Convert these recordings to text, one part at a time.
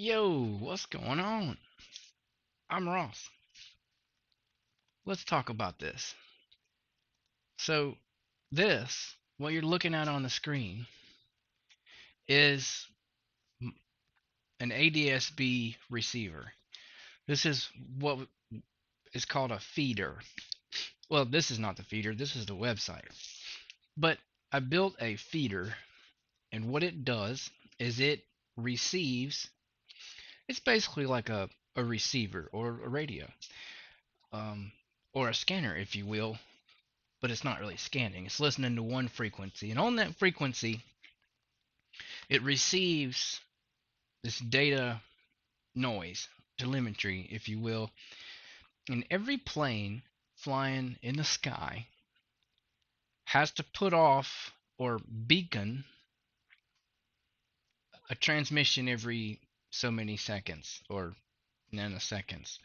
Yo, what's going on? I'm Ross. Let's talk about this. So, what you're looking at on the screen, is an ADSB receiver. This is what is called a feeder. Well, this is not the feeder, this is the website. But I built a feeder, and what it does is it receives, it's basically like a receiver or a radio, um, or a scanner, if you will, but it's not really scanning. It's listening to one frequency, and on that frequency, it receives this data noise, telemetry, if you will. And every plane flying in the sky has to put off or beacon a transmission every so many seconds or nanoseconds.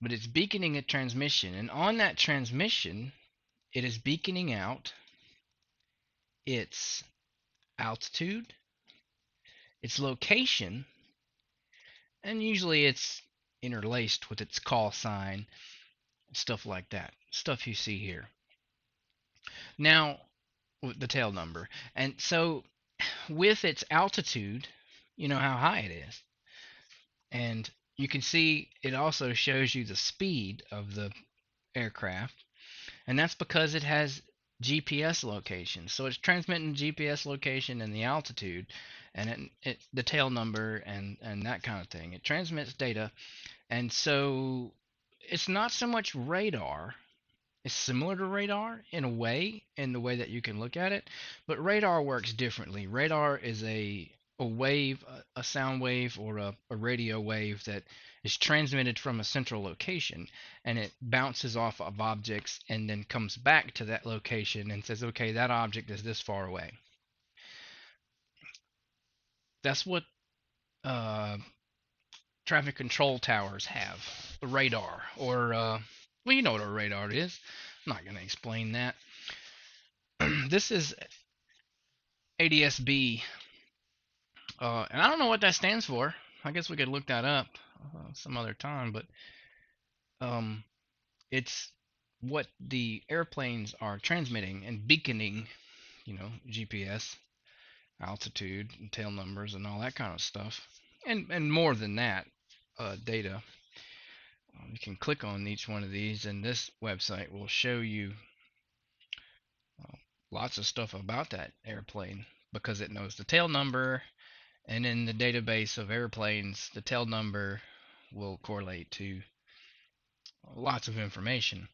But it's beaconing a transmission, and on that transmission, it is beaconing out its altitude, its location, and usually it's interlaced with its call sign, stuff like that. Stuff you see here. Now, with the tail number. And so, with its altitude, you know how high it is. And you can see it also shows you the speed of the aircraft. And that's because it has GPS location. So it's transmitting GPS location and the altitude and the tail number and that kind of thing. It transmits data. And so it's not so much radar. It's similar to radar in a way, in the way that you can look at it, but radar works differently. Radar is a wave, a sound wave, or a radio wave that is transmitted from a central location, and it bounces off of objects and then comes back to that location and says, okay, that object is this far away. That's what uh, traffic control towers have, a radar, or well, you know what a radar is. I'm not going to explain that. This is ADSB, and I don't know what that stands for. I guess we could look that up some other time, but um, it's what the airplanes are transmitting and beaconing, GPS, altitude, and tail numbers, and all that kind of stuff, and more than that, data. You can click on each one of these, and this website will show you uh, lots of stuff about that airplane because it knows the tail number, and in the database of airplanes, the tail number will correlate to lots of information.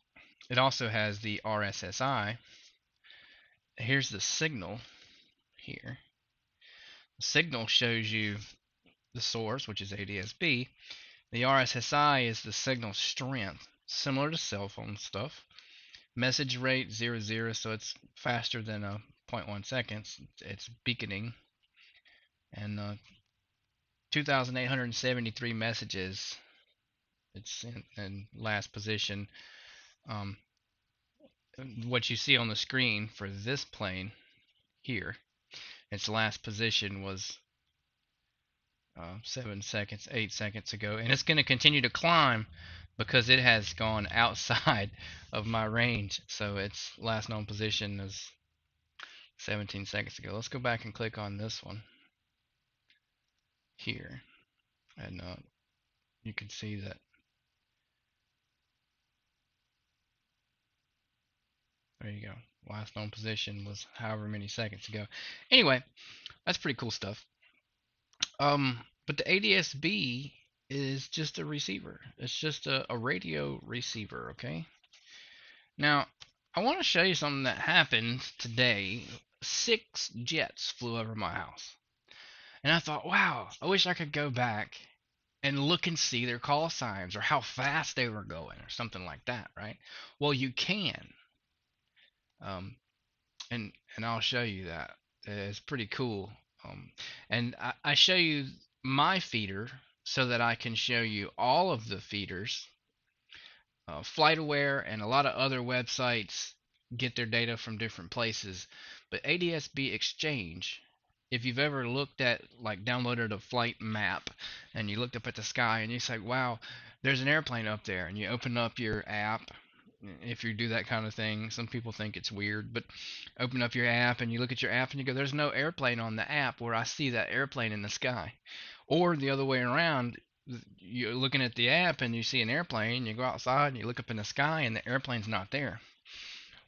It also has the RSSI. Here's the signal here. The signal shows you the source, which is ADSB. The RSSI is the signal strength, similar to cell phone stuff. Message rate 00, so it's faster than 0.1 seconds. It's beaconing. And 2,873 messages. It's in last position. Um, what you see on the screen for this plane here, its last position was 7 seconds, 8 seconds ago, and it's going to continue to climb because it has gone outside of my range. So its last known position is 17 seconds ago. Let's go back and click on this one here, and you can see that there you go. Last known position was however many seconds ago. Anyway, that's pretty cool stuff. But the ADSB is just a receiver. It's just a radio receiver, okay? Now, I want to show you something that happened today. 6 jets flew over my house. And I thought, wow, I wish I could go back and look and see their call signs or how fast they were going or something like that, right? Well, you can. Um, and I'll show you that. It's pretty cool. And I show you my feeder so that I can show you all of the feeders. FlightAware and a lot of other websites get their data from different places, but adsbexchange if you've ever looked at, like, downloaded a flight map and you looked up at the sky and you say, wow, there's an airplane up there, and you open up your app, if you do that kind of thing, some people think it's weird, but open up your app and you look at your app and you go, there's no airplane on the app where I see that airplane in the sky. Or the other way around, you're looking at the app and you see an airplane, you go outside and you look up in the sky and the airplane's not there.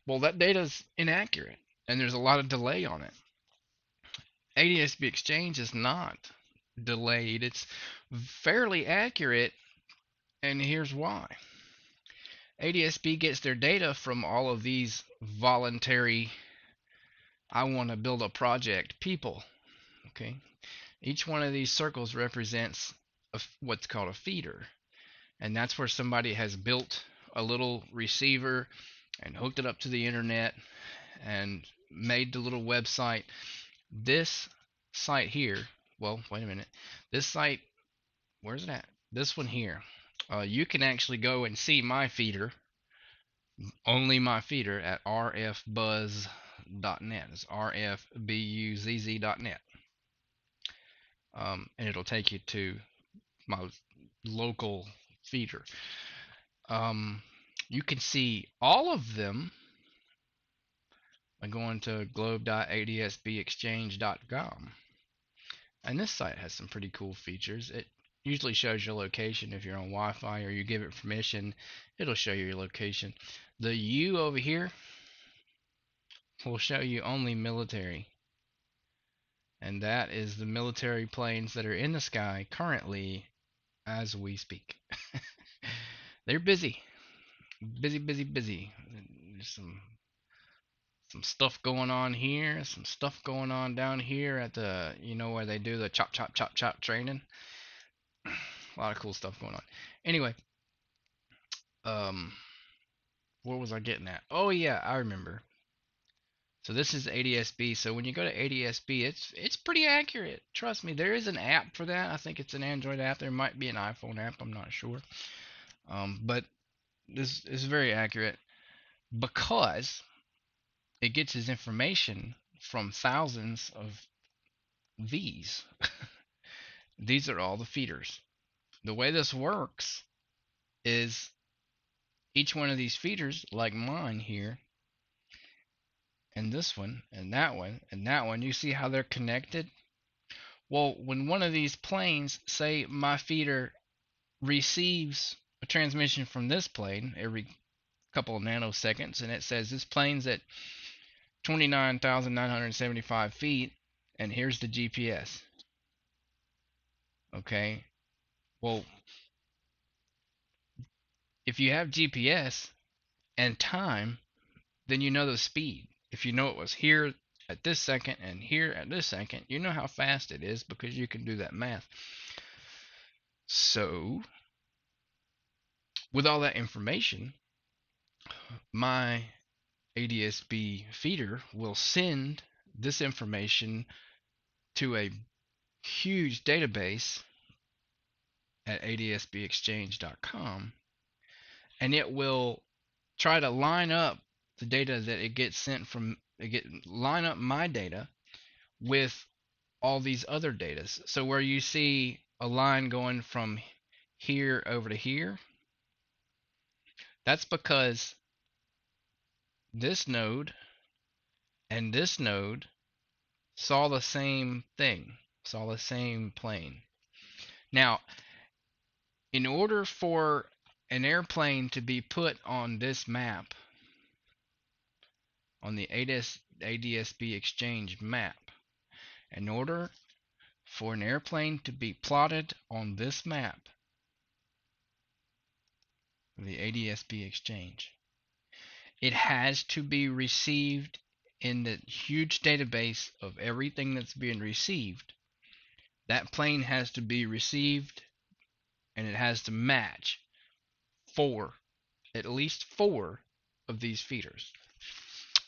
Well, that data's inaccurate and there's a lot of delay on it. ADSB Exchange is not delayed, it's fairly accurate, and here's why. ADSB gets their data from all of these voluntary, I want to build a project people. Okay, each one of these circles represents what's called a feeder, and that's where somebody has built a little receiver and hooked it up to the internet and made the little website. This site here, well, wait a minute, this site, where's it at? This one here. You can actually go and see my feeder, only my feeder, at rfbuzz.net. It's rfbuzz.net. And it'll take you to my local feeder. You can see all of them by going to globe.adsbexchange.com. And this site has some pretty cool features. It usually shows your location. If you're on Wi-Fi or you give it permission, it'll show you your location. The U over here will show you only military. And that is the military planes that are in the sky currently as we speak. They're busy. Busy, busy, busy. There's some stuff going on here, some stuff going on down here at the, where they do the chop chop chop chop training. A lot of cool stuff going on. Anyway, what was I getting at? Oh yeah, I remember. So this is ADSB. So when you go to ADSB, it's pretty accurate. Trust me, there is an app for that. I think it's an Android app. There might be an iPhone app. I'm not sure. But this is very accurate because it gets its information from thousands of these. These are all the feeders. The way this works is each one of these feeders, like mine here, and this one, and that one, and that one, you see how they're connected? Well, when one of these planes, say my feeder receives a transmission from this plane every couple of nanoseconds, and it says this plane's at 29,975 feet, and here's the GPS. Okay, well, if you have GPS and time, then you know the speed. If you know it was here at this second and here at this second, you know how fast it is because you can do that math. So, with all that information, my ADSB feeder will send this information to a huge database at adsbexchange.com, and it will try to line up the data that it gets sent from, line up my data with all these other data. So where you see a line going from here over to here, that's because this node and this node saw the same thing, saw the same plane. Now, in order for an airplane to be put on this map, on the ADSB Exchange map, in order for an airplane to be plotted on this map, the ADSB Exchange, it has to be received in the huge database of everything that's being received. That plane has to be received, and it has to match at least four of these feeders.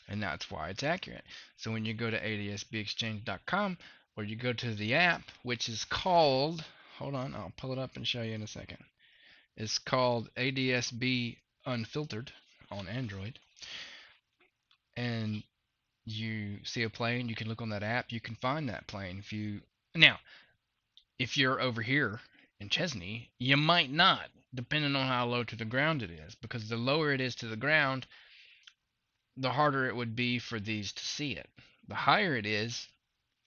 And that's why it's accurate. So when you go to adsbexchange.com, or you go to the app, which is called, hold on, I'll pull it up and show you in a second. It's called ADSB Unfiltered on Android. And you see a plane, you can look on that app, you can find that plane. Now, if you're over here in Chesney, you might not, depending on how low to the ground it is, because the lower it is to the ground, the harder it would be for these to see it. The higher it is,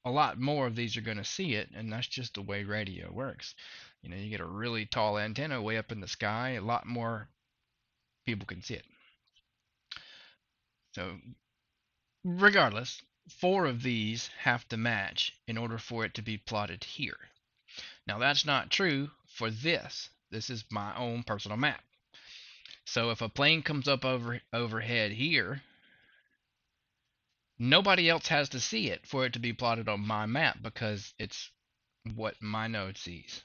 a lot more of these are going to see it, and that's just the way radio works. You get a really tall antenna way up in the sky, a lot more people can see it. So, regardless, 4 of these have to match in order for it to be plotted here. Now, that's not true for this. This is my own personal map. So, if a plane comes up overhead here, nobody else has to see it for it to be plotted on my map because it's what my node sees.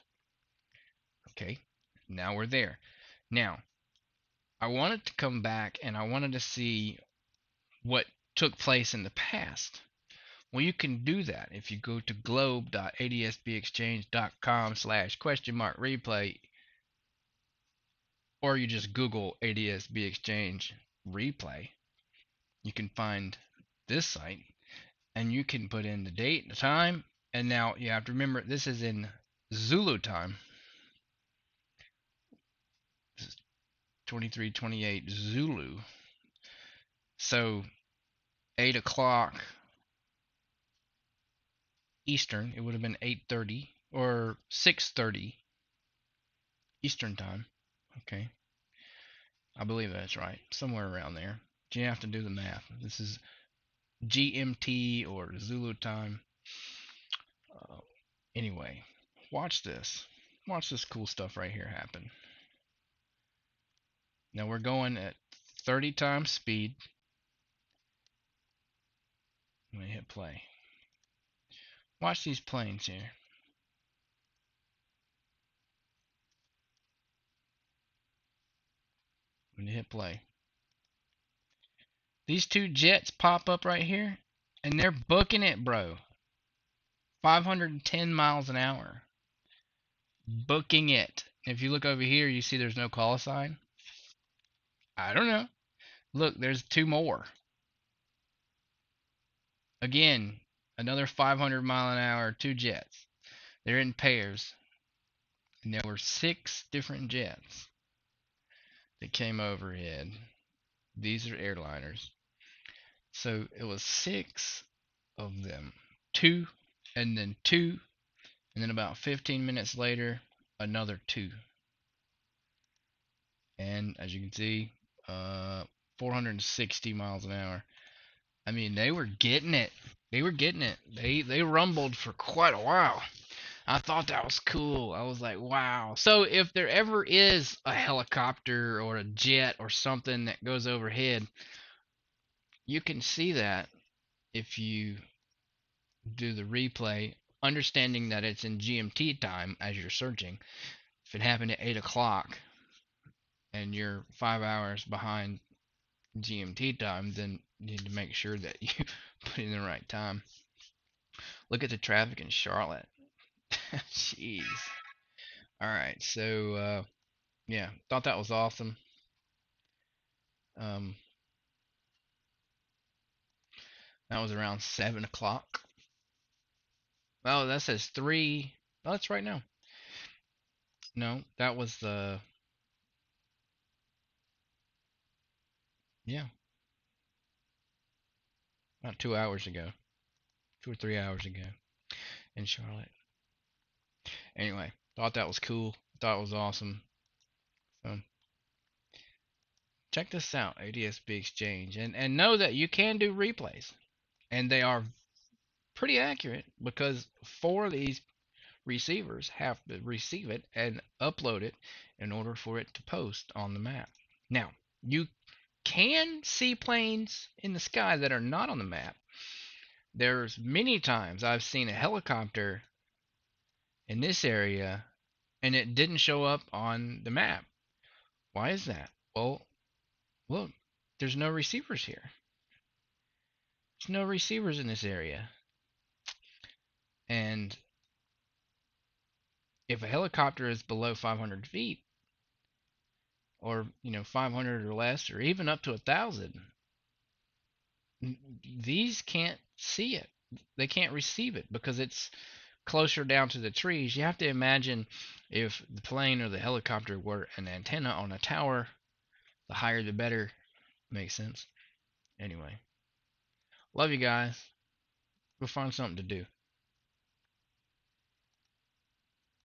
Okay, now we're there. Now, I wanted to come back and I wanted to see what took place in the past. Well, you can do that if you go to globe.adsbexchange.com/?replay, or you just Google adsbexchange replay. You can find this site and you can put in the date, the time, and now you have to remember this is in Zulu time. This is 23:28 Zulu. So 8 o'clock Eastern, it would have been 8:30 or 6:30 Eastern time. Okay, I believe that's right, somewhere around there. You have to do the math. This is GMT or Zulu time. Uh, anyway, watch this. Watch this cool stuff right here happen. Now we're going at 30 times speed. I'm going to hit play. Watch these planes here. I'm going to hit play. These 2 jets pop up right here, and they're booking it, bro. 510 miles an hour. Booking it. If you look over here, you see there's no call sign. I don't know. Look, there's 2 more. Again, another 500 mile an hour, 2 jets. They're in pairs. And there were 6 different jets that came overhead. These are airliners. So it was 6 of them. 2, and then 2, and then about 15 minutes later, another 2. And as you can see, 460 miles an hour. I mean, they were getting it. They were getting it. They rumbled for quite a while. I thought that was cool. I was like, wow. So if there ever is a helicopter or a jet or something that goes overhead, you can see that if you do the replay, understanding that it's in GMT time as you're searching. If it happened at 8 o'clock and you're 5 hours behind GMT time, then you need to make sure that you put in the right time. Look at the traffic in Charlotte. Jeez. Alright, so yeah, thought that was awesome. That was around 7 o'clock. Oh, that says 3. Oh, that's right now. No, that was the... Yeah, about 2 hours ago. 2 or 3 hours ago in Charlotte. Anyway, thought that was cool. Thought it was awesome. So, check this out, ADSB Exchange. And know that you can do replays. And they are pretty accurate because 4 of these receivers have to receive it and upload it in order for it to post on the map. Now, you can see planes in the sky that are not on the map. There's many times I've seen a helicopter in this area and it didn't show up on the map. Why is that? Well, look, there's no receivers here. There's no receivers in this area. And if a helicopter is below 500 feet, or 500 or less, or even up to 1,000, these can't see it. They can't receive it because it's closer down to the trees. You have to imagine if the plane or the helicopter were an antenna on a tower, the higher the better. Makes sense. Anyway, love you guys. Go find something to do.